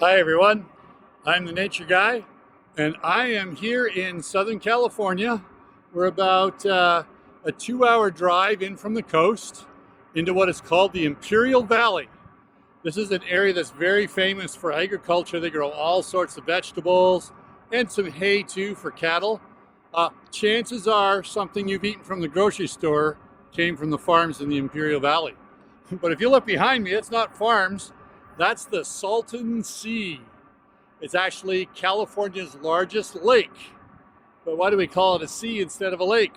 Hi everyone, I'm the Nature Guy and I am here in Southern California. We're about a 2-hour drive in from the coast into what is called the Imperial Valley. This is an area that's very famous for agriculture. They grow all sorts of vegetables and some hay too for cattle. Chances are something you've eaten from the grocery store came from the farms in the Imperial Valley. But if you look behind me, it's not farms. That's the Salton Sea. It's actually California's largest lake. But why do we call it a sea instead of a lake?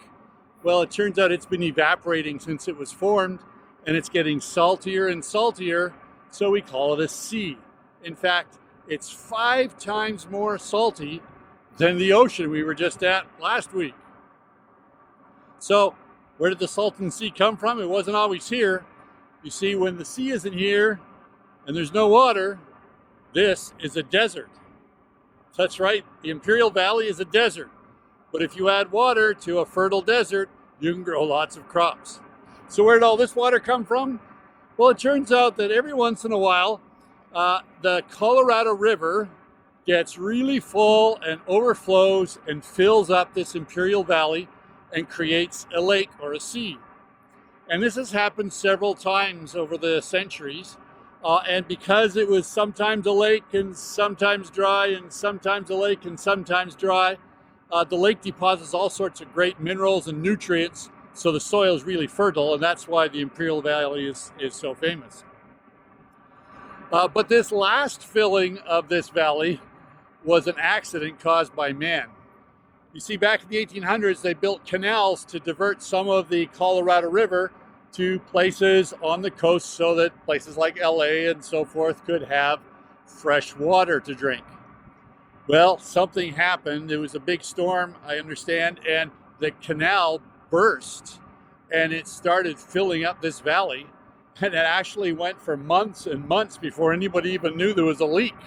Well, it turns out it's been evaporating since it was formed, and it's getting saltier and saltier, so we call it a sea. In fact, it's 5 times more salty than the ocean we were just at last week. So, where did the Salton Sea come from? It wasn't always here. You see, when the sea isn't here, and there's no water, this is a desert. That's right, the Imperial Valley is a desert. But if you add water to a fertile desert, you can grow lots of crops. So where did all this water come from? Well, it turns out that every once in a while, the Colorado River gets really full and overflows and fills up this Imperial Valley and creates a lake or a sea. And this has happened several times over the centuries. And because it was sometimes a lake and sometimes dry and sometimes a lake and sometimes dry, the lake deposits all sorts of great minerals and nutrients, so the soil is really fertile, and that's why the Imperial Valley is so famous. But this last filling of this valley was an accident caused by man. You see, back in the 1800s, they built canals to divert some of the Colorado River to places on the coast so that places like LA and so forth could have fresh water to drink. Well, something happened. It was a big storm, I understand, and the canal burst and it started filling up this valley, and it actually went for months and months before anybody even knew there was a leak.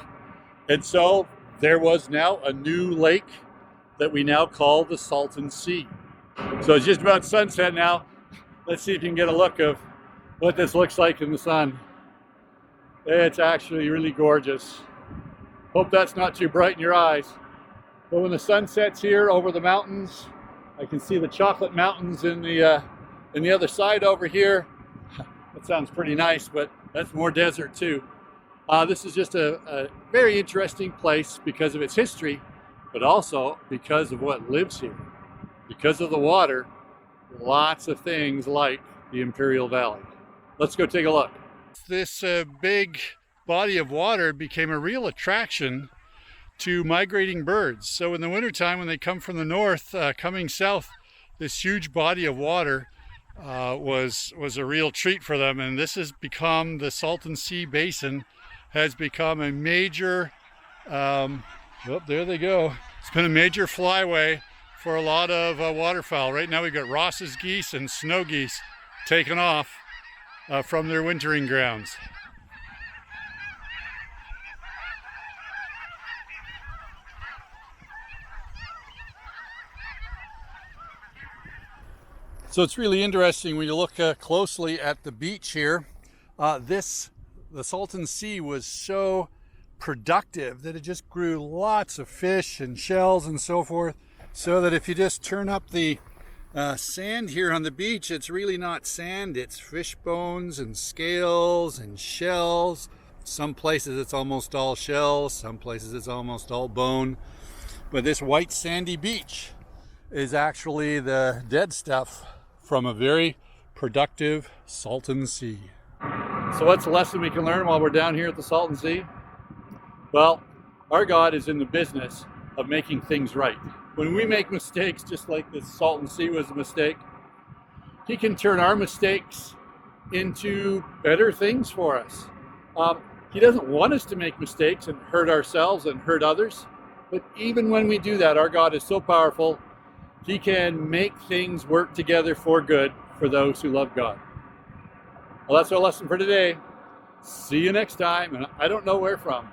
And so there was now a new lake that we now call the Salton Sea. So it's just about sunset now. Let's see if you can get a look of what this looks like in the sun. It's actually really gorgeous. Hope that's not too bright in your eyes. But when the sun sets here over the mountains, I can see the chocolate mountains in the other side over here. That sounds pretty nice, but that's more desert too. This is just a very interesting place because of its history, but also because of what lives here. Because of the water, lots of things like the Imperial Valley. Let's go take a look. This big body of water became a real attraction to migrating birds. So in the wintertime, when they come from the north, coming south, this huge body of water was a real treat for them. And this has become, the Salton Sea Basin has become a major, there they go. It's been a major flyway for a lot of waterfowl. Right now we've got Ross's geese and snow geese taken off from their wintering grounds. So it's really interesting when you look closely at the beach here. The Salton Sea was so productive that it just grew lots of fish and shells and so forth. So that if you just turn up the sand here on the beach, it's really not sand, it's fish bones and scales and shells. Some places it's almost all shells, some places it's almost all bone. But this white sandy beach is actually the dead stuff from a very productive Salton Sea. So what's the lesson we can learn while we're down here at the Salton Sea? Well, our God is in the business of making things right. When we make mistakes, just like the Salton Sea was a mistake, He can turn our mistakes into better things for us. He doesn't want us to make mistakes and hurt ourselves and hurt others, but even when we do that, our God is so powerful, He can make things work together for good for those who love God. Well, that's our lesson for today. See you next time, and I don't know where from.